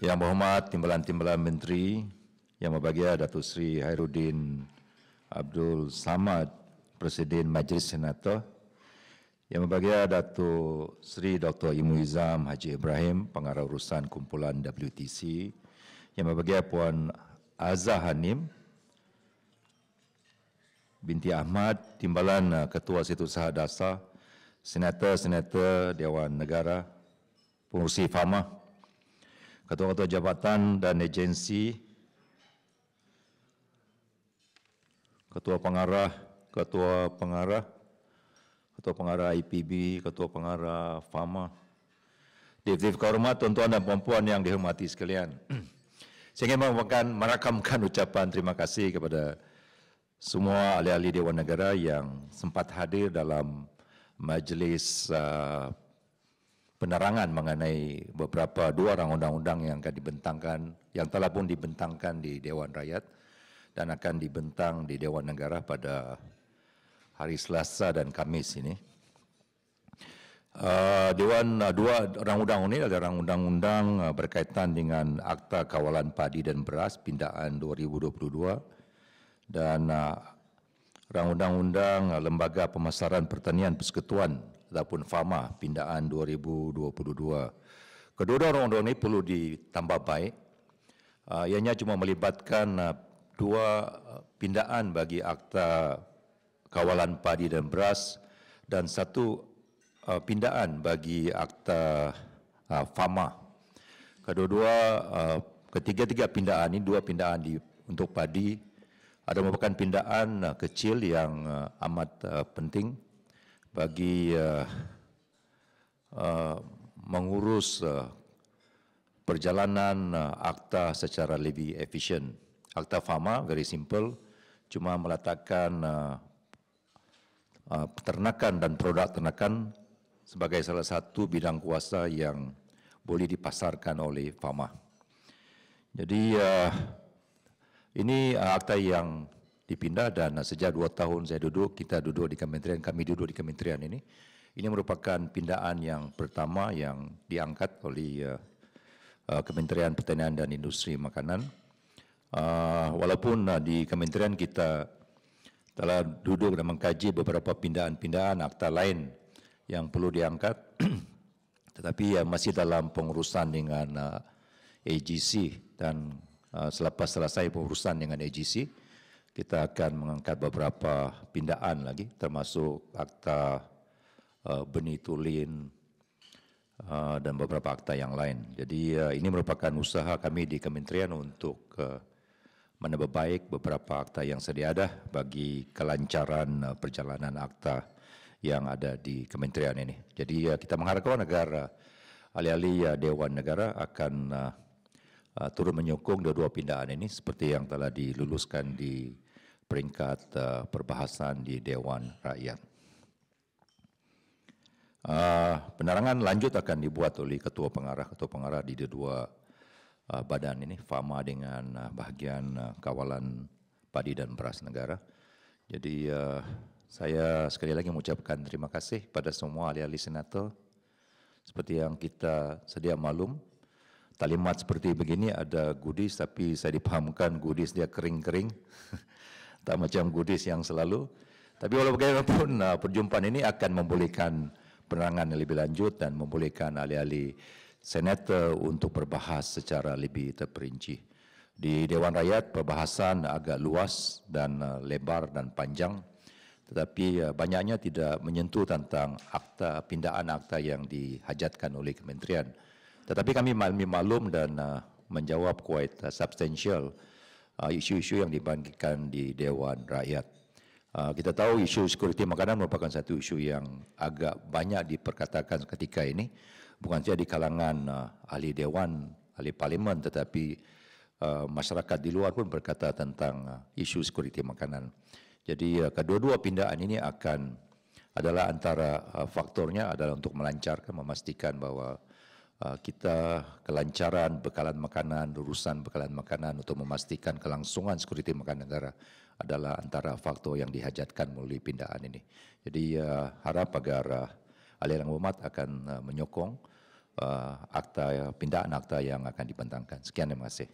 Yang berhormat Timbalan-Timbalan Menteri, Yang Berbahagia Datuk Seri Khairuddin Abdul Samad, Presiden Majlis Senator, Yang Berbahagia Datuk Seri Dr. Imu Izam Haji Ibrahim, Pengarah Urusan Kumpulan WTC, Yang Berbahagia Puan Azah Hanim binti Ahmad, Timbalan Ketua Setiausaha Dasar, Senator-Senator Dewan Negara, Pengurusi Fama, Ketua-Ketua Jabatan dan Agensi, Ketua Pengarah IPB, Ketua Pengarah Fama, Dewan Kehormat, tuan-tuan dan puan-puan yang dihormati sekalian. Saya ingin merakamkan ucapan terima kasih kepada semua ahli-ahli Dewan Negara yang sempat hadir dalam majlis penerangan mengenai beberapa dua rancangan undang-undang yang akan dibentangkan, yang telah pun dibentangkan di Dewan Rakyat dan akan dibentang di Dewan Negara pada hari Selasa dan Khamis ini. Dua undang-undang ini adalah undang-undang berkaitan dengan Akta Kawalan Padi dan Beras Pindaan 2022 dan undang-undang Lembaga Pemasaran Pertanian Persekutuan ataupun FAMA Pindaan 2022. Kedua-dua undang-undang ini perlu ditambah baik. Ianya cuma melibatkan dua pindaan bagi Akta Kawalan Padi dan Beras dan satu pindaan bagi Akta FAMA. Ketiga-tiga pindaan ini, dua pindaan untuk padi, ada merupakan pindaan kecil yang amat penting bagi mengurus perjalanan akta secara lebih efisien. Akta FAMA very simple, cuma meletakkan peternakan dan produk ternakan sebagai salah satu bidang kuasa yang boleh dipasarkan oleh FAMA. Jadi ini akta yang dipindah dan sejak 2 tahun kita duduk di kementerian, kami duduk di kementerian ini. Ini merupakan pindaan yang pertama yang diangkat oleh Kementerian Pertanian dan Industri Makanan. Walaupun di kementerian kita telah duduk dan mengkaji beberapa pindaan-pindaan akta lain yang perlu diangkat, tetapi masih dalam pengurusan dengan AGC dan selepas selesai pengurusan dengan AGC, kita akan mengangkat beberapa pindaan lagi, termasuk akta benih tulin dan beberapa akta yang lain. Jadi ini merupakan usaha kami di kementerian untuk menambah baik beberapa akta yang sedia ada bagi kelancaran perjalanan akta yang ada di kementerian ini. Jadi kita mengharapkan agar ahli-ahli Dewan Negara akan turut menyokong dua pindaan ini seperti yang telah diluluskan di peringkat perbahasan di Dewan Rakyat. Penerangan lanjut akan dibuat oleh ketua pengarah di dua badan ini, FAMA dengan bahagian kawalan padi dan beras negara. Jadi saya sekali lagi mengucapkan terima kasih pada semua ahli-ahli senator. Seperti yang kita sedia maklum, talimat seperti begini ada goodies, tapi saya dipahamkan goodies dia kering-kering. Tak macam goodies yang selalu. Tapi walau bagaimanapun perjumpaan ini akan membolehkan penerangan yang lebih lanjut dan membolehkan ahli-ahli senator untuk berbahas secara lebih terperinci. Di Dewan Rakyat perbahasan agak luas dan lebar dan panjang, tetapi banyaknya tidak menyentuh tentang akta, pindaan akta yang dihajatkan oleh kementerian. Tetapi kami maklum dan menjawab quite substantial isu-isu yang dibangkitkan di Dewan Rakyat. Kita tahu isu sekuriti makanan merupakan satu isu yang agak banyak diperkatakan ketika ini, bukan saja di kalangan ahli Dewan, ahli Parlimen, tetapi masyarakat di luar pun berkata tentang isu sekuriti makanan. Jadi kedua-dua pindaan ini adalah antara faktornya adalah untuk melancarkan, memastikan bahwa kita kelancaran bekalan makanan, urusan bekalan makanan untuk memastikan kelangsungan sekuriti makanan negara adalah antara faktor yang dihajatkan melalui pindaan ini. Jadi harap agar ahli yang hormat akan menyokong pindaan akta yang akan dibentangkan. Sekian, terima kasih.